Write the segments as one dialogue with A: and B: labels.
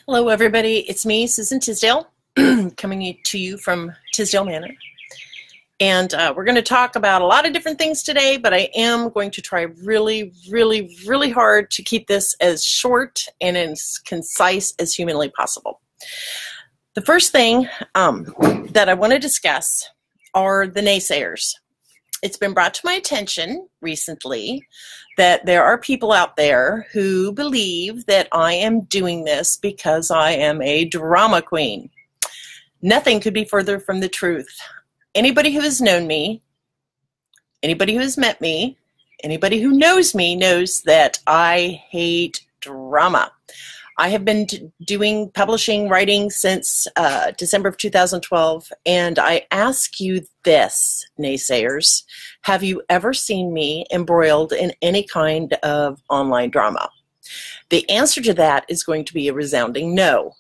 A: Hello, everybody. It's me, Susan Tisdale, coming to you from Tisdale Manor. And we're going to talk about a lot of different things today, but I am going to try really, really, really hard to keep this as short and as concise as humanly possible. The first thing that I want to discuss are the naysayers. It's been brought to my attention recently that there are people out there who believe that I am doing this because I am a drama queen. Nothing could be further from the truth. Anybody who has known me, anybody who has met me, anybody who knows me knows that I hate drama. I have been doing publishing, writing since December of 2012, and I ask you this, naysayers, have you ever seen me embroiled in any kind of online drama? The answer to that is going to be a resounding no.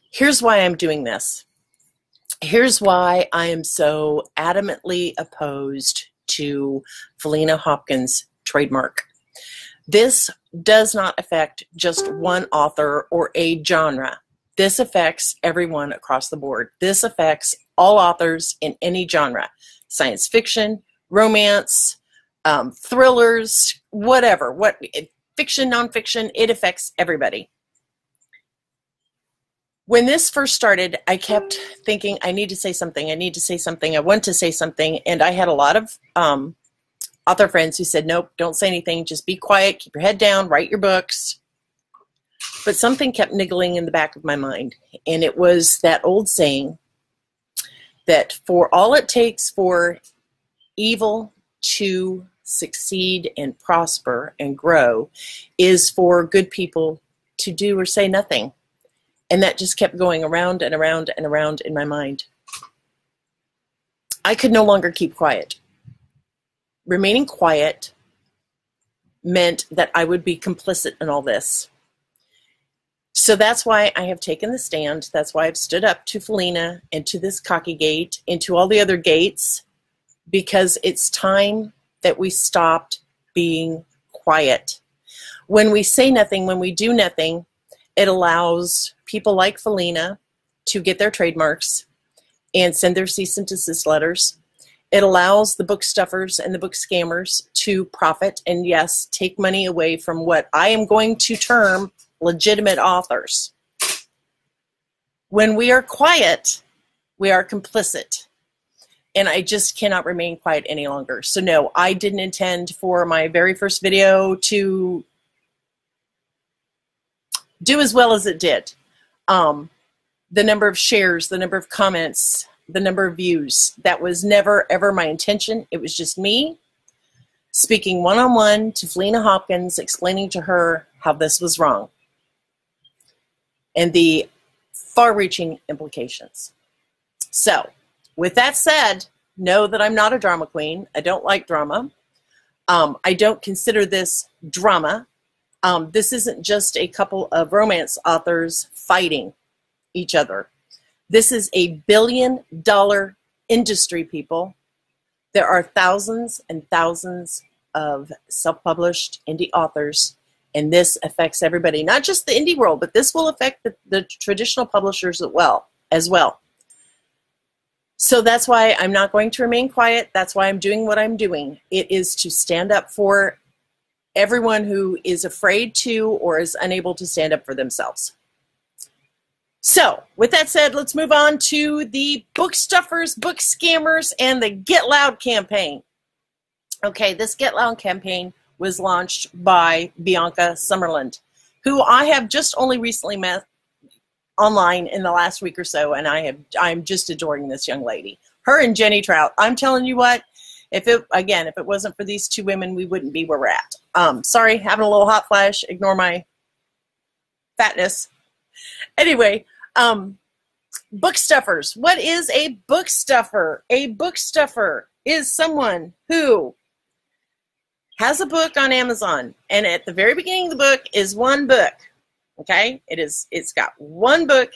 A: Here's why I'm doing this. Here's why I am so adamantly opposed to Felina Hopkins' trademark. This does not affect just one author or a genre. This affects everyone across the board. This affects all authors in any genre. Science fiction, romance, thrillers, whatever. Fiction, nonfiction, it affects everybody. When this first started, I kept thinking, I need to say something, I need to say something, I want to say something, and I had a lot of author friends who said, nope, don't say anything, just be quiet, keep your head down, write your books. But something kept niggling in the back of my mind, and it was that old saying that for all it takes for evil to succeed and prosper and grow is for good people to do or say nothing. And that just kept going around and around and around in my mind. I could no longer keep quiet. Remaining quiet meant that I would be complicit in all this. So that's why I have taken the stand. That's why I've stood up to Felina and to this cocky gate and to all the other gates, because it's time that we stopped being quiet. When we say nothing, when we do nothing, it allows people like Felina to get their trademarks and send their cease and desist letters. It allows the book stuffers and the book scammers to profit and, yes, take money away from what I am going to term legitimate authors. When we are quiet, we are complicit. And I just cannot remain quiet any longer. So no, I didn't intend for my very first video to do as well as it did. The number of shares, the number of comments, the number of views. That was never, ever my intention. It was just me speaking one-on-one to Felina Hopkins, explaining to her how this was wrong and the far-reaching implications. So, with that said, know that I'm not a drama queen. I don't like drama. I don't consider this drama. This isn't just a couple of romance authors fighting each other. This is a billion-dollar industry, people. There are thousands and thousands of self-published indie authors, and this affects everybody, not just the indie world, but this will affect the traditional publishers as well. So that's why I'm not going to remain quiet. That's why I'm doing what I'm doing. It is to stand up for everyone who is afraid to or is unable to stand up for themselves. So, with that said, let's move on to the book stuffers, book scammers, and the Get Loud campaign. Okay, this Get Loud campaign was launched by Bianca Summerland, who I have just only recently met online in the last week or so, and I'm just adoring this young lady. Her and Jenny Trout. I'm telling you what, if it wasn't for these two women, we wouldn't be where we're at. Sorry, having a little hot flash. Ignore my fatness. Anyway, book stuffers. What is a book stuffer? A book stuffer is someone who has a book on Amazon, and at the very beginning of the book is one book. Okay? It's got one book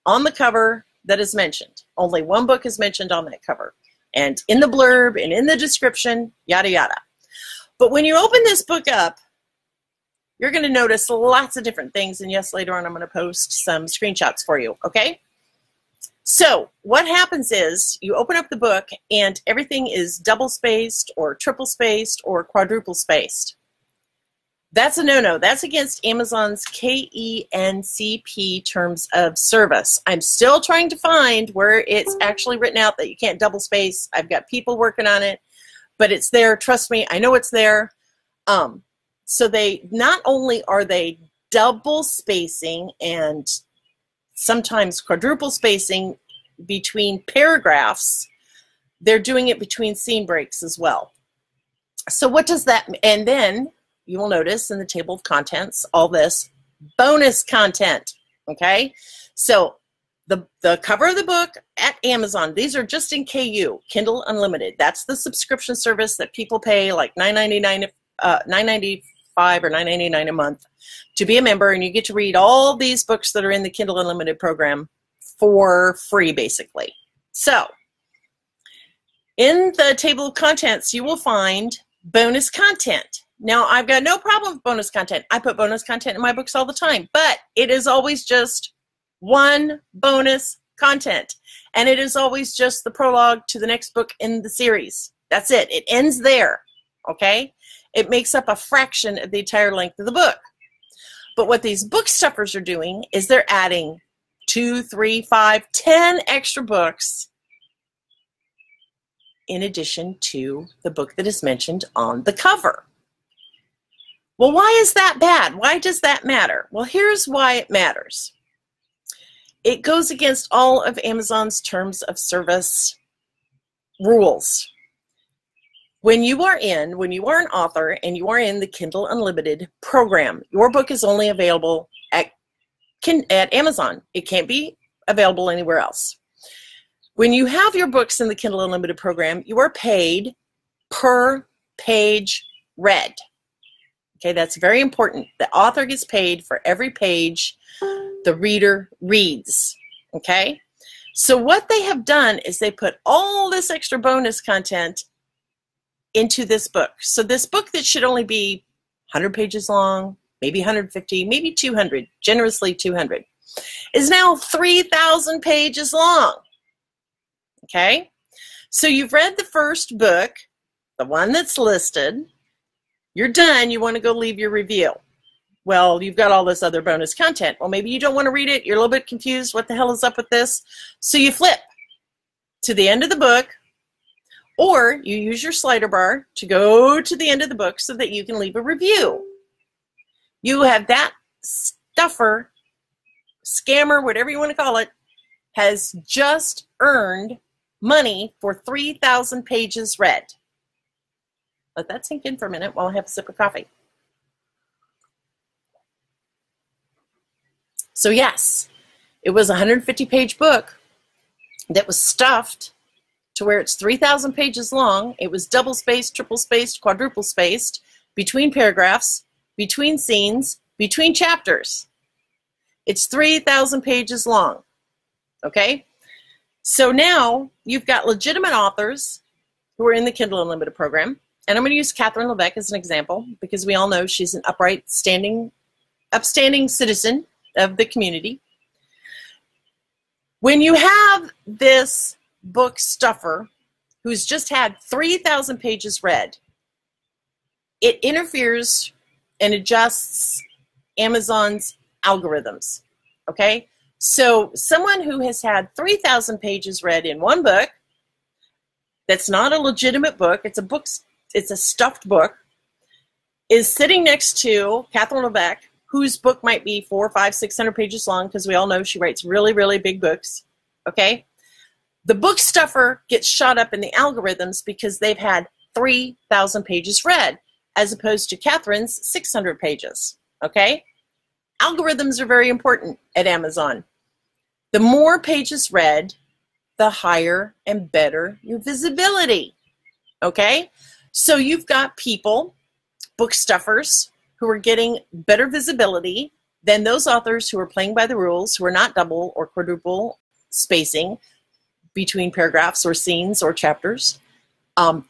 A: on the cover that is mentioned. Only one book is mentioned on that cover. And in the blurb and in the description, yada yada. But when you open this book up, you're going to notice lots of different things. And yes, later on I'm going to post some screenshots for you, okay? So what happens is you open up the book and everything is double-spaced or triple-spaced or quadruple-spaced. That's a no-no. That's against Amazon's KENCP terms of service. I'm still trying to find where it's actually written out that you can't double space. I've got people working on it, but it's there. Trust me, I know it's there. So they not only are they double spacing and sometimes quadruple spacing between paragraphs, they're doing it between scene breaks as well. So what does that mean? And then you will notice in the table of contents all this bonus content, okay? So the cover of the book at Amazon, these are just in KU, Kindle Unlimited. That's the subscription service that people pay like $9.95 or $9.99 a month to be a member, and you get to read all these books that are in the Kindle Unlimited program for free, basically. So in the table of contents, you will find bonus content. Now, I've got no problem with bonus content. I put bonus content in my books all the time, but it is always just one bonus content, and it is always just the prologue to the next book in the series. That's it. It ends there, okay? It makes up a fraction of the entire length of the book. But what these book stuffers are doing is they're adding 2, 3, 5, 10 extra books in addition to the book that is mentioned on the cover. Well, why is that bad? Why does that matter? Well, here's why it matters. It goes against all of Amazon's terms of service rules. When you are an author and you are in the Kindle Unlimited program, your book is only available at Amazon. It can't be available anywhere else. When you have your books in the Kindle Unlimited program, you are paid per page read. Okay, that's very important. The author gets paid for every page the reader reads. Okay? So what they have done is they put all this extra bonus content into this book. So this book that should only be 100 pages long, maybe 150, maybe 200, generously 200, is now 3,000 pages long. Okay? So you've read the first book, the one that's listed. You're done. You want to go leave your review. Well, you've got all this other bonus content. Well, maybe you don't want to read it. You're a little bit confused. What the hell is up with this? So you flip to the end of the book, or you use your slider bar to go to the end of the book so that you can leave a review. You have that stuffer, scammer, whatever you want to call it, has just earned money for 3,000 pages read. Let that sink in for a minute while I have a sip of coffee. So yes, it was a 150-page book that was stuffed to where it's 3,000 pages long. It was double-spaced, triple-spaced, quadruple-spaced, between paragraphs, between scenes, between chapters. It's 3,000 pages long, okay? So now you've got legitimate authors who are in the Kindle Unlimited program. And I'm going to use Catherine Levesque as an example because we all know she's an upstanding citizen of the community. When you have this book stuffer who's just had 3,000 pages read, it interferes and adjusts Amazon's algorithms, okay? So someone who has had 3,000 pages read in one book, that's not a legitimate book, it's a stuffed book, is sitting next to Catherine Levesque, whose book might be 400, 500, 600 pages long, because we all know she writes really, really big books, okay? The book stuffer gets shot up in the algorithms because they've had 3,000 pages read, as opposed to Catherine's 600 pages, okay? Algorithms are very important at Amazon. The more pages read, the higher and better your visibility, okay? So you've got people, book stuffers, who are getting better visibility than those authors who are playing by the rules, who are not double or quadruple spacing between paragraphs or scenes or chapters.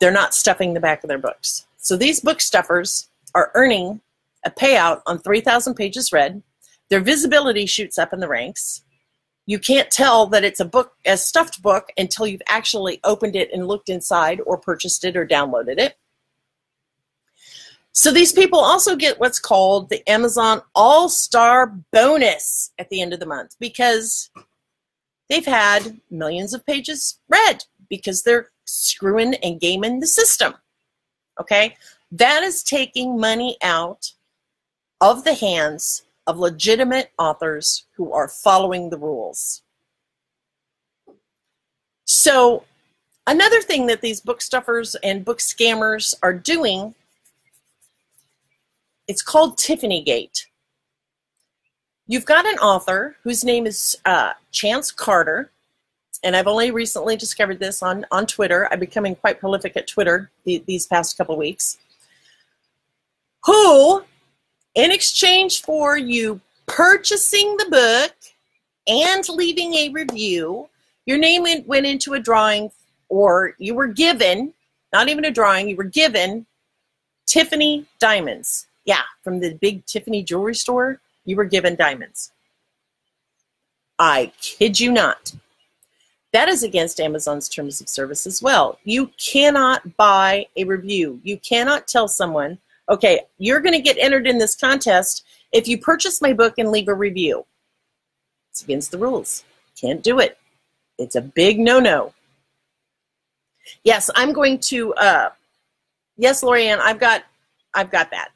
A: They're not stuffing the back of their books. So these book stuffers are earning a payout on 3,000 pages read. Their visibility shoots up in the ranks. You can't tell that it's a stuffed book until you've actually opened it and looked inside or purchased it or downloaded it. So these people also get what's called the Amazon All-Star Bonus at the end of the month because they've had millions of pages read because they're screwing and gaming the system. Okay? That is taking money out of the hands of legitimate authors who are following the rules. So another thing that these book stuffers and book scammers are doing, it's called Tiffany Gate. You've got an author whose name is Chance Carter, and I've only recently discovered this on Twitter. I'm becoming quite prolific at Twitter these past couple weeks, who, in exchange for you purchasing the book and leaving a review, your name went into a drawing, or you were given, not even a drawing, you were given Tiffany diamonds. Yeah, from the big Tiffany jewelry store, you were given diamonds. I kid you not. That is against Amazon's terms of service as well. You cannot buy a review. You cannot tell someone, okay, you're going to get entered in this contest if you purchase my book and leave a review. It's against the rules. Can't do it. It's a big no-no. Yes, I'm going to, yes, Lorianne, I've got that.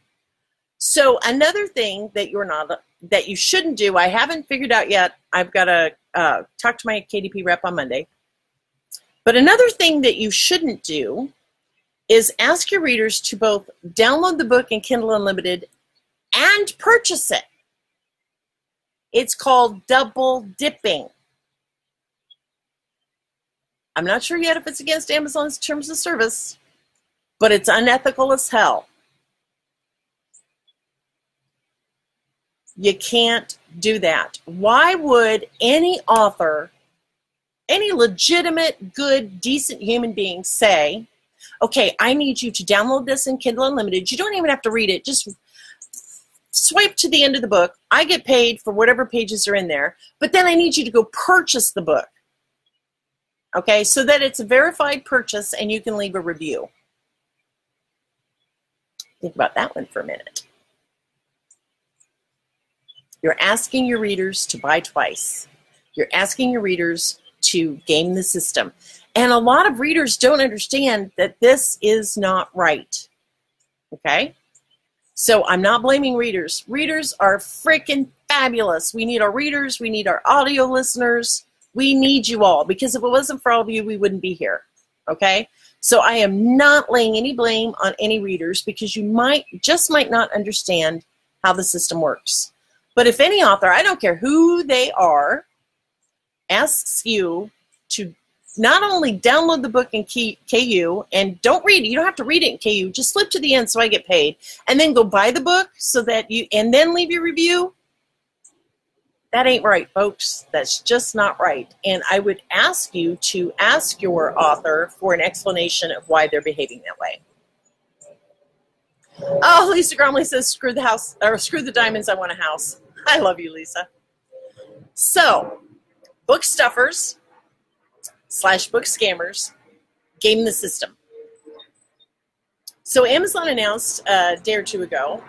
A: So another thing that that you shouldn't do, I haven't figured out yet. I've got to talk to my KDP rep on Monday. But another thing that you shouldn't do is ask your readers to both download the book in Kindle Unlimited and purchase it. It's called double dipping. I'm not sure yet if it's against Amazon's terms of service, but it's unethical as hell. You can't do that. Why would any author, any legitimate, good, decent human being say, okay, I need you to download this in Kindle Unlimited. You don't even have to read it. Just swipe to the end of the book. I get paid for whatever pages are in there, but then I need you to go purchase the book. Okay, so that it's a verified purchase and you can leave a review. Think about that one for a minute. You're asking your readers to buy twice. You're asking your readers to game the system. And a lot of readers don't understand that this is not right. Okay? So I'm not blaming readers. Readers are freaking fabulous. We need our readers. We need our audio listeners. We need you all, because if it wasn't for all of you, we wouldn't be here. Okay? So I am not laying any blame on any readers, because you might not understand how the system works. But if any author, I don't care who they are, asks you to not only download the book in KU and don't read it, you don't have to read it in KU, just flip to the end so I get paid, and then go buy the book so that and then leave your review, that ain't right, folks. That's just not right. And I would ask you to ask your author for an explanation of why they're behaving that way. Oh, Lisa Gromley says, screw the house, or screw the diamonds, I want a house. I love you, Lisa. So, book stuffers / book scammers game the system. So Amazon announced a day or two ago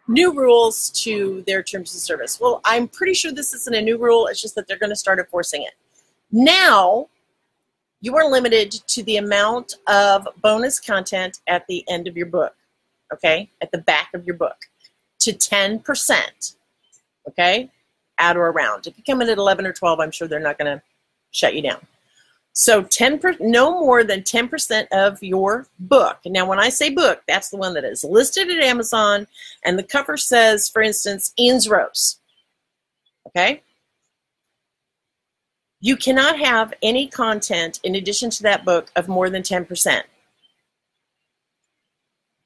A: new rules to their terms of service. Well, I'm pretty sure this isn't a new rule. It's just that they're going to start enforcing it. Now, you are limited to the amount of bonus content at the end of your book, okay, at the back of your book, to 10%, okay, at or around. If you come in at 11 or 12, I'm sure they're not going to shut you down. So 10%, no more than 10% of your book. Now, when I say book, that's the one that is listed at Amazon, and the cover says, for instance, Ian's Rose. Okay? You cannot have any content in addition to that book of more than 10%.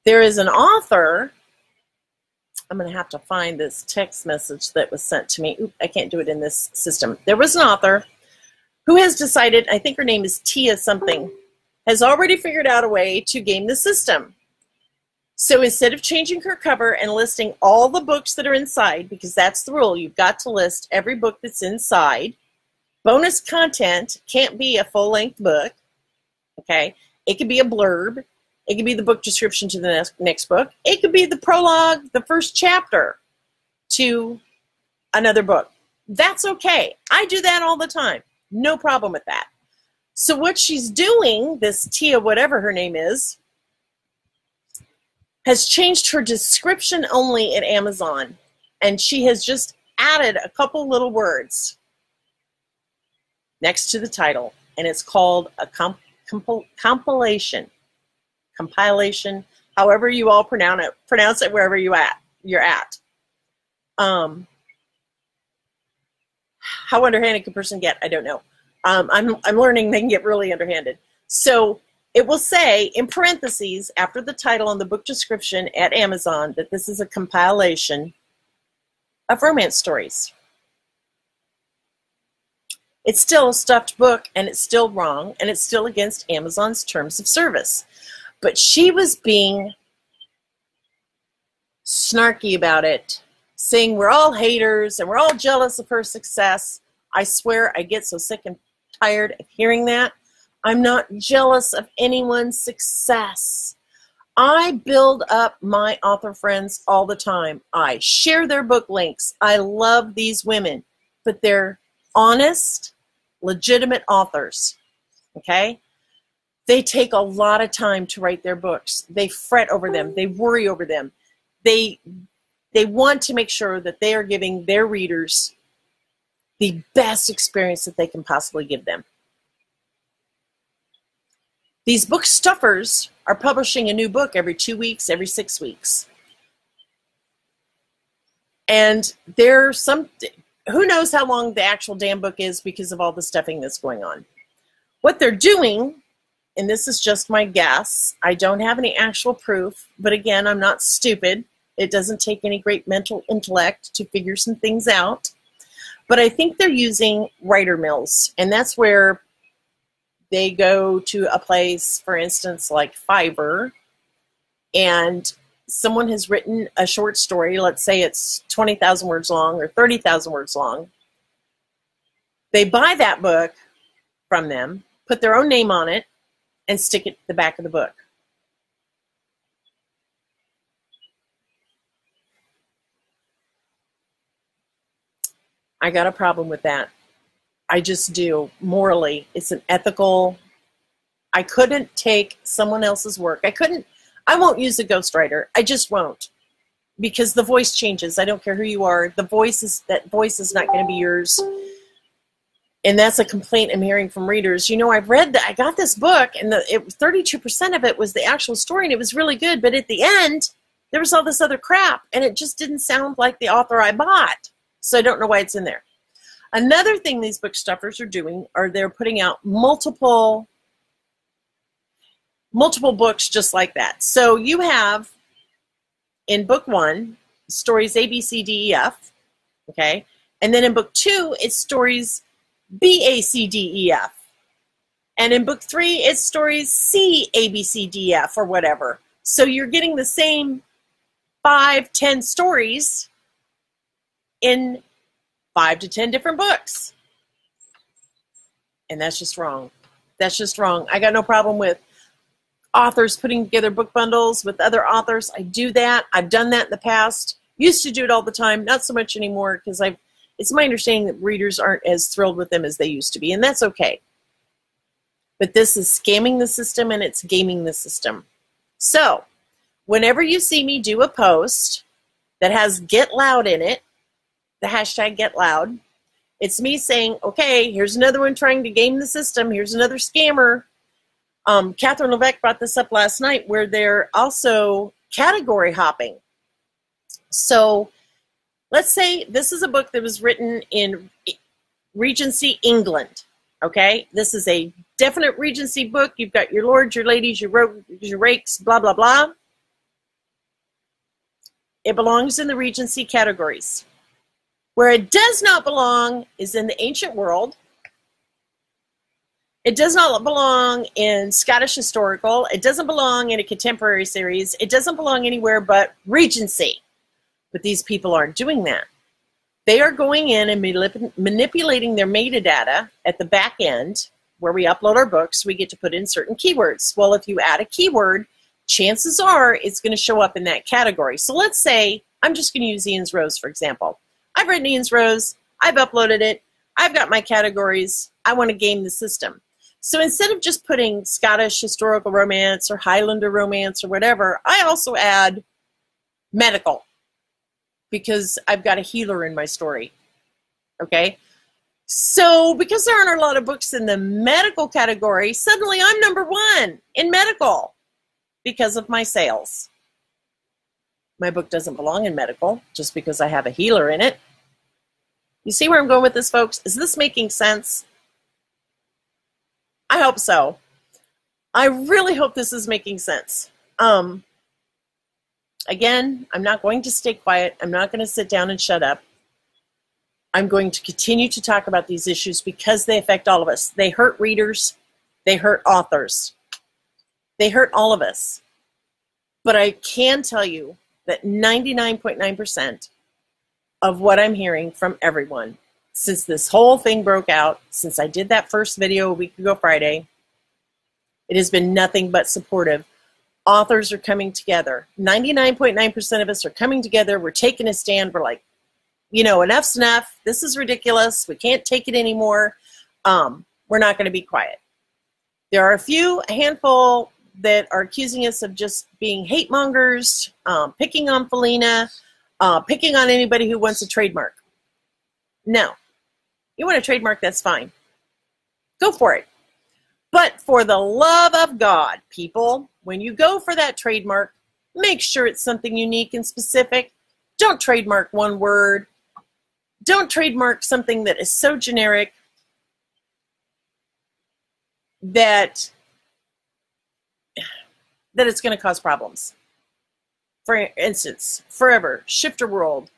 A: There is an author, I'm going to have to find this text message that was sent to me. Oop, I can't do it in this system. There was an author who has decided, I think her name is Tia something, has already figured out a way to game the system. So instead of changing her cover and listing all the books that are inside, because that's the rule, you've got to list every book that's inside. Bonus content can't be a full-length book, okay? It could be a blurb. It could be the book description to the next book. It could be the prologue, the first chapter to another book. That's okay. I do that all the time. No problem with that. So what she's doing, this Tia, whatever her name is, has changed her description only at Amazon. And she has just added a couple little words next to the title. And it's called a compilation, however you all pronounce it wherever you're at. How underhanded can a person get? I don't know. I'm learning they can get really underhanded. So it will say in parentheses after the title and the book description at Amazon that this is a compilation of romance stories. It's still a stuffed book, and it's still wrong, and it's still against Amazon's terms of service. But she was being snarky about it, saying we're all haters and we're all jealous of her success. I swear I get so sick and tired of hearing that. I'm not jealous of anyone's success. I build up my author friends all the time. I share their book links. I love these women, but they're honest, legitimate authors, okay? They take a lot of time to write their books. They fret over them. They worry over them. They want to make sure that they are giving their readers the best experience that they can possibly give them. These book stuffers are publishing a new book every 2 weeks, every 6 weeks. And there's who knows how long the actual damn book is because of all the stuffing that's going on. What they're doing, and this is just my guess, I don't have any actual proof, but again, I'm not stupid. It doesn't take any great mental intellect to figure some things out. But I think they're using writer mills, and that's where they go to a place, for instance, like Fiverr, and someone has written a short story, let's say it's 20,000 words long or 30,000 words long. They buy that book from them, put their own name on it, and stick it to the back of the book. I got a problem with that. I just do. Morally, it's an ethical. I couldn't take someone else's work. I won't use a ghostwriter. I just won't. Because the voice changes. I don't care who you are. That voice is not going to be yours. And that's a complaint I'm hearing from readers. You know, I got this book, and 32% of it was the actual story, and it was really good. But at the end, there was all this other crap, and it just didn't sound like the author I bought. So I don't know why it's in there. Another thing these book stuffers are doing are they're putting out multiple books just like that. So you have in book 1 stories A, B, C, D, E, F, okay? And then in book 2 it's stories B, A, C, D, E, F. And in book 3 it's stories C, A, B, C, D, F, or whatever. So you're getting the same 5, 10 stories in 5 to 10 different books. And that's just wrong. That's just wrong. I got no problem with authors putting together book bundles with other authors. I do that. I've done that in the past. Used to do it all the time. Not so much anymore because it's my understanding that readers aren't as thrilled with them as they used to be, and that's okay. But this is scamming the system, and it's gaming the system. So whenever you see me do a post that has Get Loud in it, the hashtag Get Loud, it's me saying, okay, here's another one trying to game the system. Here's another scammer. Catherine Levesque brought this up last night where they're also category hopping. So let's say this is a book that was written in Regency England. Okay, this is a definite Regency book. You've got your lords, your ladies, your rakes, blah, blah, blah. It belongs in the Regency categories. Where it does not belong is in the ancient world, It does not belong in Scottish historical. It doesn't belong in a contemporary series. It doesn't belong anywhere but Regency. But these people aren't doing that. They are going in and manipulating their metadata at the back end where we upload our books. We get to put in certain keywords. Well, if you add a keyword, chances are it's going to show up in that category. So let's say I'm just going to use Ian's Rose, for example. I've written Ian's Rose. I've uploaded it. I've got my categories. I want to game the system. So instead of just putting Scottish historical romance or Highlander romance or whatever, I also add medical because I've got a healer in my story. Okay? So because there aren't a lot of books in the medical category, suddenly I'm number one in medical because of my sales. My book doesn't belong in medical just because I have a healer in it. You see where I'm going with this, folks? Is this making sense? I hope so. I really hope this is making sense. Again, I'm not going to stay quiet. I'm not going to sit down and shut up. I'm going to continue to talk about these issues because they affect all of us. They hurt readers. They hurt authors. They hurt all of us. But I can tell you that 99.9% of what I'm hearing from everyone since this whole thing broke out, since I did that first video a week ago Friday, it has been nothing but supportive. Authors are coming together. 99.9% of us are coming together. We're taking a stand. We're like, you know, enough's enough. This is ridiculous. We can't take it anymore. We're not going to be quiet. There are a handful that are accusing us of just being hate mongers, picking on Felina, picking on anybody who wants a trademark. No. You want a trademark, that's fine. Go for it. But for the love of God, people, when you go for that trademark, make sure it's something unique and specific. Don't trademark one word. Don't trademark something that is so generic that it's going to cause problems. For instance, Forever, Shifter World.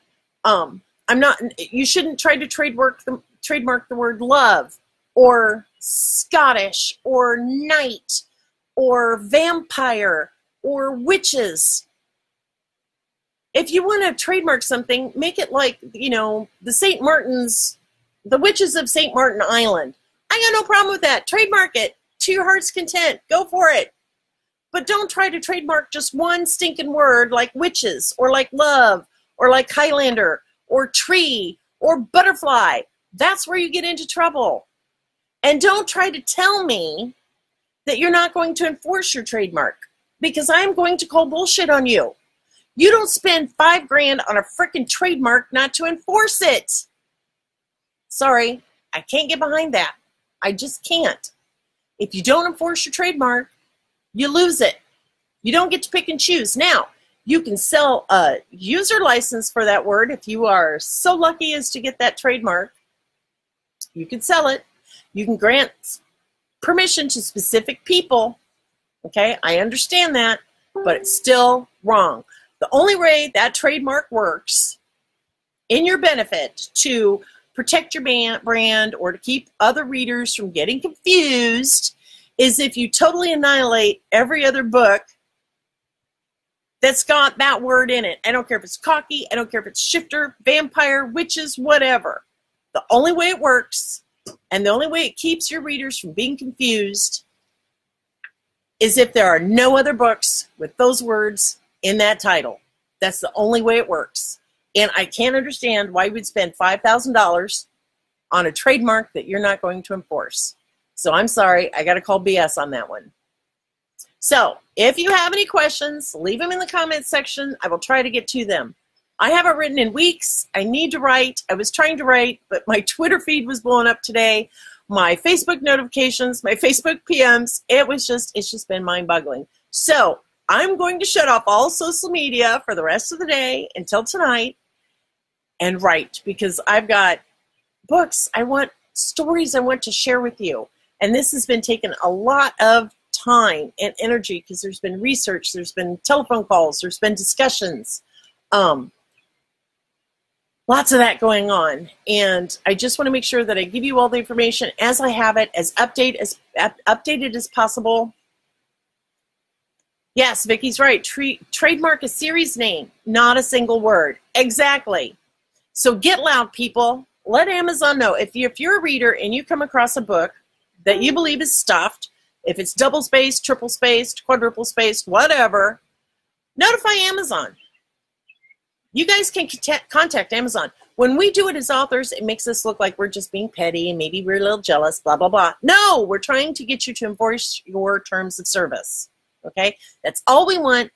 A: You shouldn't try to trademark the word love or Scottish or knight or vampire or witches. If you want to trademark something, make it like, you know, the witches of St. Martin Island. I got no problem with that. Trademark it to your heart's content. Go for it. But don't try to trademark just one stinking word like witches or like love or like Highlander or tree or butterfly. That's where you get into trouble. And don't try to tell me that you're not going to enforce your trademark because I'm going to call bullshit on you. You don't spend $5,000 on a freaking trademark not to enforce it. Sorry, I can't get behind that. I just can't. If you don't enforce your trademark, you lose it. You don't get to pick and choose. Now, you can sell a user license for that word if you are so lucky as to get that trademark. You can sell it. You can grant permission to specific people. Okay, I understand that, but it's still wrong. The only way that trademark works in your benefit to protect your brand or to keep other readers from getting confused is if you totally annihilate every other book that's got that word in it. I don't care if it's cocky. I don't care if it's shifter, vampire, witches, whatever. The only way it works and the only way it keeps your readers from being confused is if there are no other books with those words in that title. That's the only way it works. And I can't understand why you would spend $5,000 on a trademark that you're not going to enforce. So I'm sorry, I got to call BS on that one. So if you have any questions, leave them in the comments section. I will try to get to them. I haven't written in weeks. I need to write. I was trying to write, but my Twitter feed was blowing up today. My Facebook notifications, my Facebook PMs, it's just been mind-boggling. So I'm going to shut off all social media for the rest of the day until tonight and write because I've got books. I want stories I want to share with you. And this has been taking a lot of time and energy because there's been research, there's been telephone calls, there's been discussions. lots of that going on. And I just want to make sure that I give you all the information as I have it, as updated as possible. Yes, Vicky's right. Trademark a series name, not a single word. Exactly. So get loud, people. Let Amazon know. If you're a reader and you come across a book that you believe is stuffed, if it's double-spaced, triple-spaced, quadruple-spaced, whatever, notify Amazon. You guys can contact Amazon. When we do it as authors, it makes us look like we're just being petty and maybe we're a little jealous, blah, blah, blah. No, we're trying to get you to enforce your terms of service. Okay? That's all we want.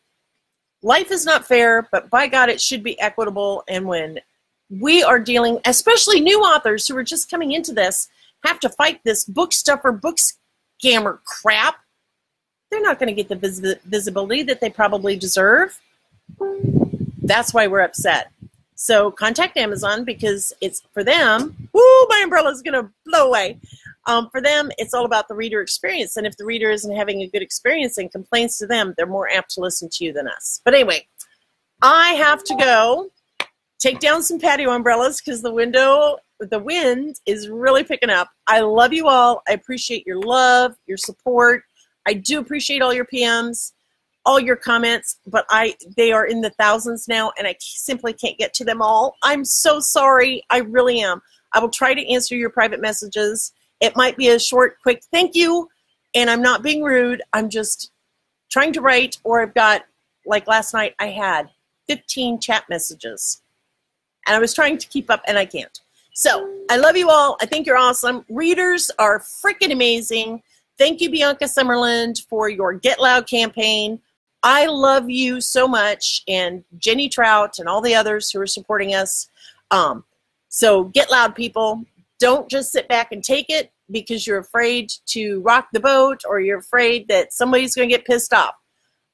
A: Life is not fair, but by God, it should be equitable. And when we are dealing, especially new authors who are just coming into this, have to fight this book stuffer, book scammer crap, they're not going to get the visibility that they probably deserve. That's why we're upset. So contact Amazon, because it's for them. Woo, my umbrella is going to blow away. For them, it's all about the reader experience. And if the reader isn't having a good experience and complains to them, they're more apt to listen to you than us. But anyway, I have to go take down some patio umbrellas because the wind is really picking up. I love you all. I appreciate your love, your support. I do appreciate all your PMs, all your comments, but they are in the thousands now, and I simply can't get to them all. I'm so sorry. I really am. I will try to answer your private messages. It might be a short, quick thank you, and I'm not being rude. I'm just trying to write, or I've got, like last night, I had 15 chat messages, and I was trying to keep up, and I can't. So I love you all. I think you're awesome. Readers are freaking amazing. Thank you, Bianca Summerland, for your Get Loud campaign. I love you so much, and Jenny Trout and all the others who are supporting us. So get loud, people. Don't just sit back and take it because you're afraid to rock the boat or you're afraid that somebody's going to get pissed off.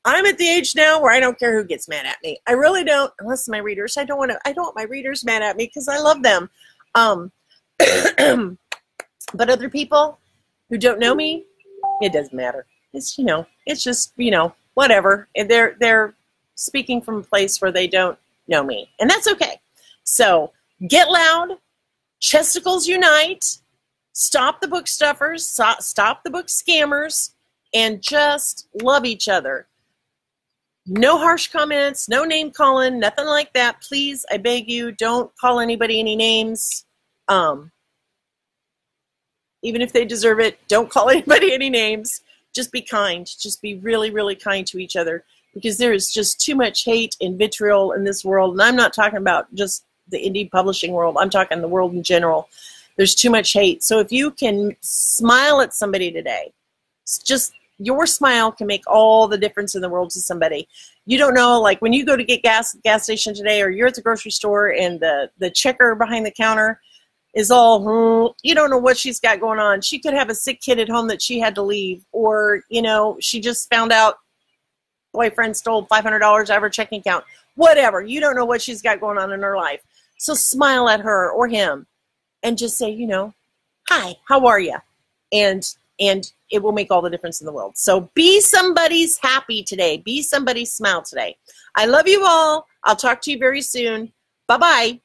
A: I'm at the age now where I don't care who gets mad at me. I really don't, unless my readers. I don't want my readers mad at me because I love them. But other people who don't know me, it doesn't matter. It's, it's just, whatever. And they're speaking from a place where they don't know me, and that's okay. So get loud. Chesticles unite. Stop the book stuffers. Stop the book scammers, and just love each other. No harsh comments, no name calling, nothing like that. Please, I beg you, don't call anybody any names. Even if they deserve it, don't call anybody any names. Just be kind. Just be really, really kind to each other, because there is just too much hate and vitriol in this world. And I'm not talking about just the indie publishing world. I'm talking the world in general. There's too much hate. So if you can smile at somebody today, just your smile can make all the difference in the world to somebody. You don't know, like when you go to get gas at the gas station today, or you're at the grocery store and the checker behind the counter is all, you don't know what she's got going on. She could have a sick kid at home that she had to leave, or, she just found out boyfriend stole $500 out of her checking account. Whatever. You don't know what she's got going on in her life. So smile at her or him and just say, hi, how are you? And it will make all the difference in the world. So be somebody's happy today. Be somebody's smile today. I love you all. I'll talk to you very soon. Bye-bye.